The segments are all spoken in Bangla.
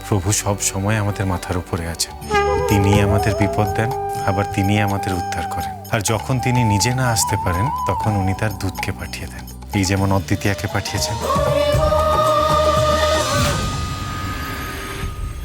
প্রভু সব সময় আমাদের মাথার উপরে আছেন। তিনি আমাদের বিপদ দেন, আবার তিনি আমাদের উদ্ধার করেন। আর যখন তিনি নিজে না আসতে পারেন তখন উনি তার দূতকে পাঠিয়ে দেন। এই যেমন অদ্বিতীয়াকে পাঠিয়েছেন।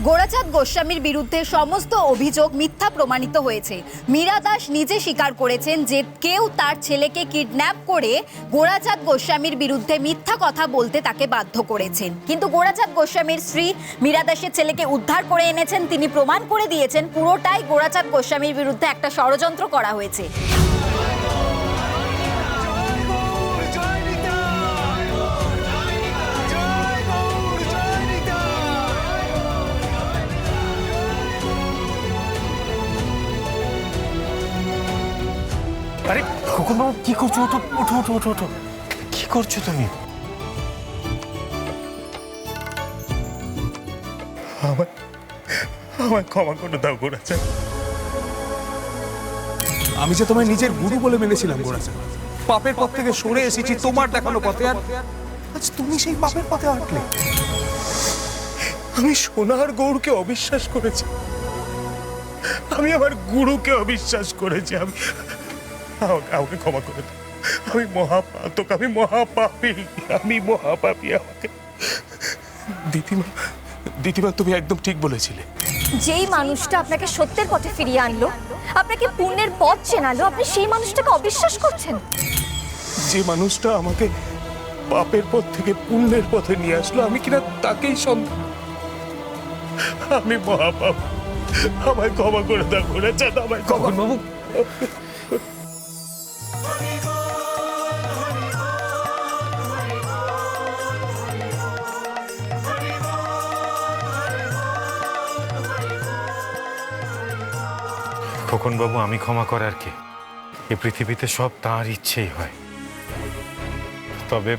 গোরাচাঁদ গোস্বামীর বিরুদ্ধে সমস্ত অভিযোগ মিথ্যা প্রমাণিত হয়েছে। মীরা দাস নিজে স্বীকার করেছেন যে কেউ তার ছেলেকে কিডন্যাপ করে গোরাচাঁদ গোস্বামীর বিরুদ্ধে মিথ্যা কথা বলতে তাকে বাধ্য করেছেন। কিন্তু গোরাচাঁদ গোস্বামীর স্ত্রী মীরা দাসের ছেলেকে উদ্ধার করে এনেছেন। তিনি প্রমাণ করে দিয়েছেন পুরোটাই গোরাচাঁদ গোস্বামীর বিরুদ্ধে একটা ষড়যন্ত্র করা হয়েছে। আরে খোকনবাবু কি করছো? ওঠো ওঠো ওঠো ওঠো ওঠো। কি করছো তুমি? আমায় ক্ষমা করে দাও গোরাচাঁদ। আমি যে তোমায় নিজের গুরু বলে মেনেছিলাম গোরাচাঁদ, পাপের পথ থেকে সরে এসেছি তোমার দেখানো পথে, আর আজ তুমি সেই পাপের পথে হাঁটলে। আমি সোনার গৌরকে অবিশ্বাস করেছি, আমি আমার গুরুকে অবিশ্বাস করেছি। আমাকে ক্ষমা করে দাও। আমি মহাপাতক, আমি মহাপাপী, আমি মহাপাপী। আমাকে দিদিমা তুমি একদম ঠিক বলেছিলে। যেই মানুষটা আপনাকে সত্যের পথে ফিরিয়ে আনলো, আপনাকে পুণ্যের পথ চেনালো, আপনি সেই মানুষটাকে অবিশ্বাস করছেন। যে মানুষটা আমাকে পাপের পথ থেকে পুণ্যের পথে নিয়ে আসলো, আমি কিনা তাকেই সন্তান। আমি মহাপাপ, আমায় ক্ষমা করে দাও গোরাচাঁদ, আমায় ক্ষমা। বাবু খোকনবাবু, আমি ক্ষমা করার কি? এ পৃথিবীতে সব তাঁর ইচ্ছেই হয়। তবে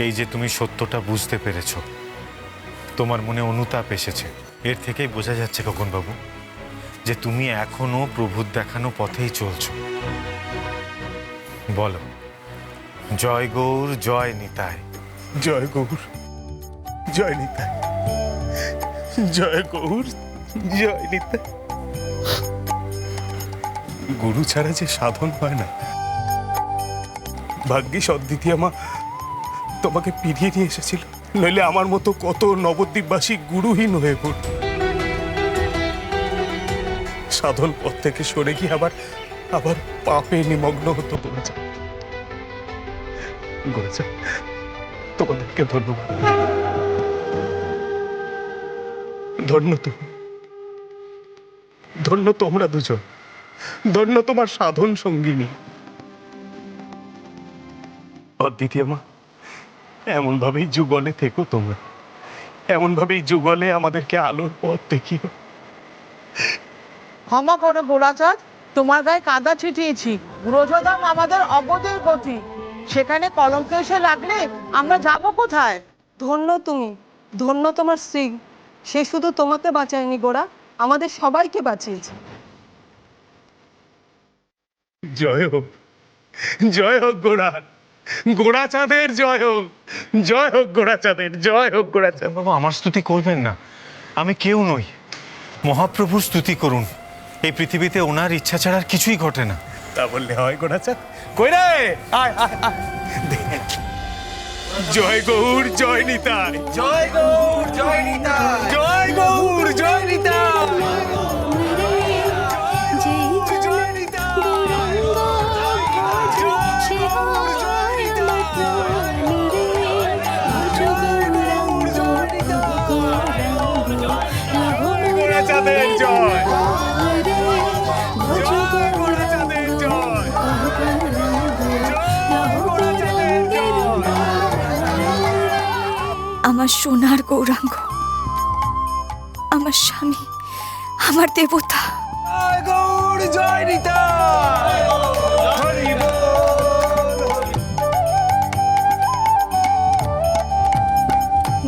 এই যে তুমি সত্যটা বুঝতে পেরেছো, তোমার মনে অনুতাপ এসেছে, এর থেকেই বোঝা যাচ্ছে খোকনবাবু যে তুমি এখনো প্রভুর দেখানো পথেই চলছো। বলো, জয় গৌর জয় নিতাই। জয় গৌর জয় নিতাই, জয় গৌর জয় নিতাই। গুরু ছাড়া যে সাধন হয় না। ভাগ্যিস অদ্বিতীয়া মা তোমাকে পিরিয়ে নিয়ে এসেছিল, নইলে আমার মতো কত নবদ্বীপবাসী গুরুহীন হয়ে পড়ত। সাধন পথ থেকে সরে গিয়ে আবার পাপে নিমগ্ন হতো। গোরাচাঁদ, তোমাদেরকে ধন্যবাদ। ধন্য তুমি, ধন্য তোমরা দুজন, ধন্য তোমার সাধন সঙ্গিনী। অদ্বিতীয়া মা, এমন ভাবেই যুগলে থেকো তোমরা, এমন ভাবেই যুগলে আমাদেরকে আলোর পথ দেখিও। ক্ষমা করো গোরাচাঁদ, তোমার গায়ে কাদা ছিটিয়েছি। ব্রজধাম আমাদের অবদের গতি, সেখানে কলঙ্ক এসে লাগলে আমরা যাব কোথায়? ধন্য তুমি, ধন্য তোমার স্ত্রী। সে শুধু তোমাকে বাঁচায়নি গোরা, আমাদের সবাইকে বাঁচিয়েছে। জয় হোক, জয় হোক গোরাচাঁদের জয় হোক, জয় হোক গোরাচাঁদের, জয় হোক গোরাচাঁদ। বাবা, আমার স্তুতি করবেন না, আমি কেউ নই। মহাপ্রভুর স্তুতি করুন। এই পৃথিবীতে ওনার ইচ্ছা ছাড়া আর কিছুই ঘটে না। তা বললে হয় গোরাচাঁদ? কই রে, আয় আয় আয়। জয় গৌর জয় নিতাই, জয় গৌর জয় নিতাই, জয় গৌর জয় নিতাই। গোরাচাঁদের জয়, জয় গোরাচাঁদের জয়, জয় গোরাচাঁদের জয়। আমার সোনার গৌরাঙ্গ, আমার স্বামী, আমার দেবতা। জয় গৌর জয় নিতাই। হরি বল।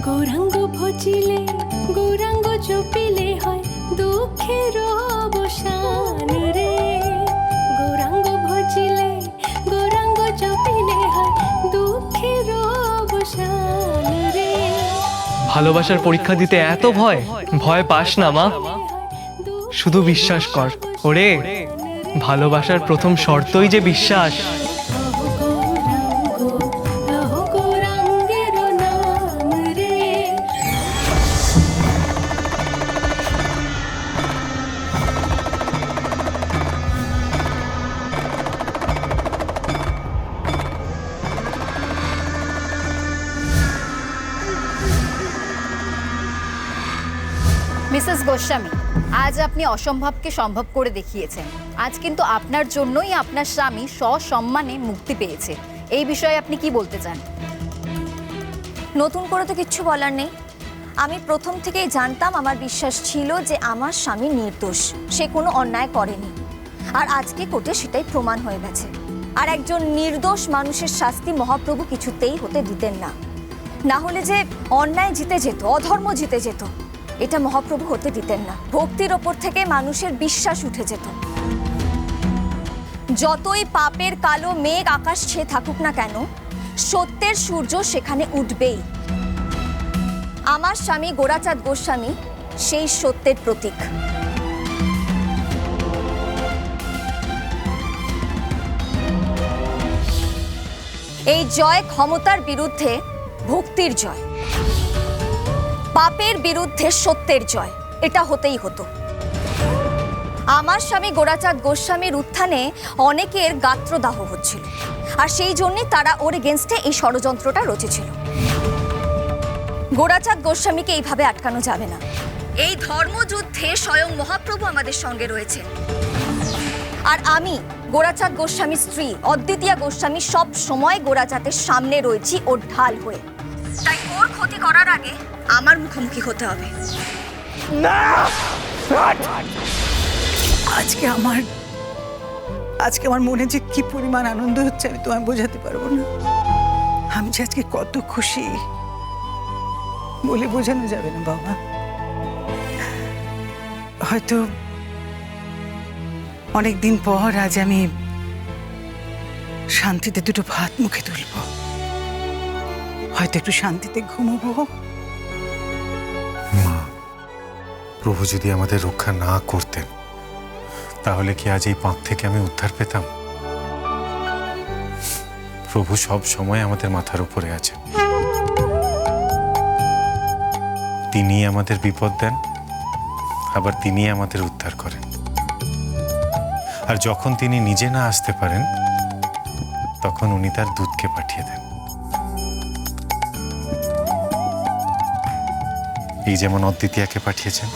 গৌরাঙ্গ ভজিলে, গৌরাঙ্গ জপিলে হয় দুঃখের অবসান রে। গৌরাঙ্গ ভজিলে, গৌরাঙ্গ জপিলে হয় দুঃখের অবসান রে। ভালোবাসার পরীক্ষা দিতে এত ভয়? ভয় পাস না মা, শুধু বিশ্বাস কর। ওরে, ভালোবাসার প্রথম শর্তই যে বিশ্বাস। रहो गौरांगेरो नाम रे। মিসেস গোস্বামী, আজ আপনি অসম্ভবকে সম্ভব করে দেখিয়েছেন। আজ কিন্তু আপনার জন্যই আপনার স্বামী সসম্মানে মুক্তি পেয়েছে। এই বিষয়ে আপনি কি বলতে চান? নতুন করে তো কিচ্ছু বলার নেই। আমি প্রথম থেকেই জানতাম, আমার বিশ্বাস ছিল যে আমার স্বামী নির্দোষ, সে কোনো অন্যায় করেনি। আর আজকে কোর্টে সেটাই প্রমাণ হয়ে গেছে। আর একজন নির্দোষ মানুষের শাস্তি মহাপ্রভু কিছুতেই হতে দিতেন না। না হলে যে অন্যায় জিতে যেত, অধর্ম জিতে যেত, এটা মহাপ্রভু হতে দিতেন না। ভক্তির ওপর থেকে মানুষের বিশ্বাস উঠে যেত। যতই পাপের কালো মেঘ আকাশ ছেয়ে থাকুক না কেন, সত্যের সূর্য সেখানে উঠবেই। আমার স্বামী গোরাচাঁদ গোস্বামী সেই সত্যের প্রতীক। এই জয় ক্ষমতার বিরুদ্ধে ভক্তির জয়, পাপের বিরুদ্ধে সত্যের জয়। এটা হতেই হতো। আমার স্বামী গোরাচাঁদ গোস্বামীর উত্থানে অনেকের গাত্রদাহ হচ্ছিল, আর সেই জন্যই তারা ওর এগেনস্টে এই ষড়যন্ত্রটা রচেছিল। গোরাচাঁদ গোস্বামীকে এইভাবে আটকানো যাবে না। এই ধর্মযুদ্ধে স্বয়ং মহাপ্রভু আমাদের সঙ্গে রয়েছে। আর আমি গোরাচাঁদ গোস্বামীর স্ত্রী অদ্বিতীয়া গোস্বামী সব সময় গোরাচাঁদের সামনে রয়েছি ওর ঢাল হয়ে। তাই ওর ক্ষতি করার আগে আমার মুখোমুখি হতে হবে। আজকে আমার মনে যে কি পরিমাণ আনন্দ হচ্ছে আমি তোমায় বোঝাতে পারবো না। আমি যে আজকে কত খুশি বলে বোঝানো যাবে না বাবা। হয়তো অনেকদিন পর আজ আমি শান্তিতে দুটো ভাত মুখে তুলব, হয়তো একটু শান্তিতে ঘুমোবো। মা, প্রভু যদি আমাদের রক্ষা না করতেন তাহলে কি আজ এই পাপ থেকে আমি উদ্ধার পেতাম? প্রভু সব সময় আমাদের মাথার উপরে আছেন। তিনি আমাদের বিপদ দেন, আবার তিনি আমাদের উদ্ধার করেন। আর যখন তিনি নিজে না আসতে পারেন তখন উনি তার দূতকে পাঠিয়ে দেন। এই যেমন অদ্বিতীয়াকে পাঠিয়েছেন।